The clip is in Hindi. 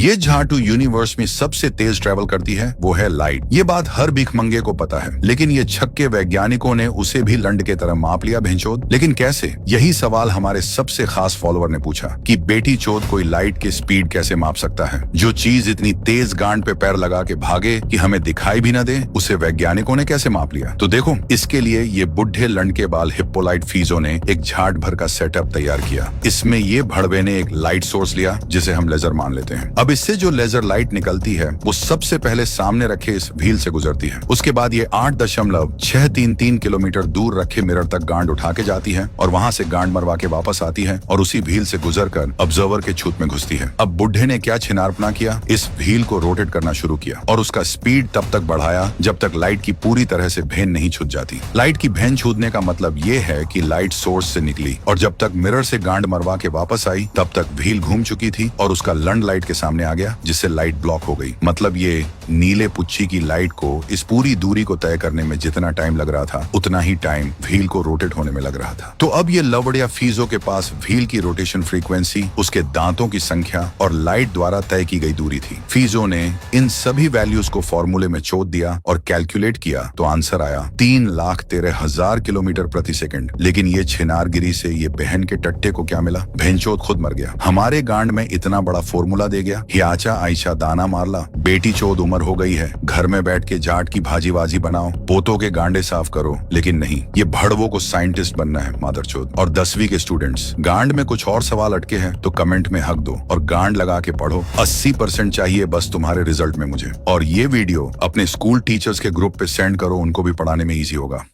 ये झाटू यूनिवर्स में सबसे तेज ट्रेवल करती है वो है लाइट। ये बात हर भिखमंगे को पता है, लेकिन ये छक्के वैज्ञानिकों ने उसे भी लंड के तरह माप लिया भेंचोद। लेकिन कैसे? यही सवाल हमारे सबसे खास फॉलोअर ने पूछा कि बेटी चोद कोई लाइट की स्पीड कैसे माप सकता है? जो चीज इतनी तेज गांड पे पैर लगा के भागे कि हमें दिखाई भी न दे, उसे वैज्ञानिकों ने कैसे माप लिया? तो देखो, इसके लिए ये बुढ़े लंड के बाल हिप्पोलाइट फीजो ने एक झाट भर का सेटअप तैयार किया। इसमें ये भड़वे ने एक लाइट सोर्स लिया जिसे हम लेजर मान लेते हैं। अब इससे जो लेजर लाइट निकलती है वो सबसे पहले सामने रखे इस व्हील से गुजरती है। उसके बाद ये 8.633 किलोमीटर दूर रखे मिरर तक गांड उठा के जाती है और वहां से गांड मरवा के वापस आती है और उसी व्हील से गुजरकर ऑब्जर्वर के छूत में घुसती है। अब बुढ़े ने क्या छिनारपना किया, इस व्हील को रोटेट करना शुरू किया और उसका स्पीड तब तक बढ़ाया जब तक लाइट की पूरी तरह से भेन नहीं छूट जाती। लाइट की भेन छूटने का मतलब ये है कि लाइट सोर्स से निकली और जब तक मिरर से गांड मरवा के वापस आई तब तक व्हील घूम चुकी थी और उसका लंड लाइट के सामने आ गया, जिससे लाइट ब्लॉक हो गई। मतलब ये नीले पुच्छी की लाइट को इस पूरी दूरी को तय करने में जितना टाइम लग रहा था उतना ही टाइम व्हील को रोटेट होने में लग रहा था। तो अब ये लवड़िया फीजो के पास व्हील की रोटेशन फ्रीक्वेंसी, उसके दांतों की संख्या और लाइट द्वारा तय की गई दूरी थी। फीजो ने इन सभी वैल्यूज को फॉर्मूले में चोद दिया और कैलकुलेट किया तो आंसर आया 3,13,000 किलोमीटर प्रति सेकंड। लेकिन ये छिनारगिरी से ये बहन के टट्टे को क्या मिला? भेंचोद खुद मर गया। हमारे गांड में इतना बड़ा फॉर्मूला दे गया, हियाचा आयशा दाना मारला, बेटी चोद उम्र हो गई है, घर में बैठ के जाट की भाजी वाजी बनाओ, पोतों के गांडे साफ करो। लेकिन नहीं, ये भड़वों को साइंटिस्ट बनना है मादरचोद। और 10वीं के स्टूडेंट्स, गांड में कुछ और सवाल अटके हैं तो कमेंट में हक दो और गांड लगा के पढ़ो। 80% चाहिए बस तुम्हारे रिजल्ट में मुझे। और ये वीडियो अपने स्कूल टीचर्स के ग्रुप पे सेंड करो, उनको भी पढ़ाने में इजी होगा।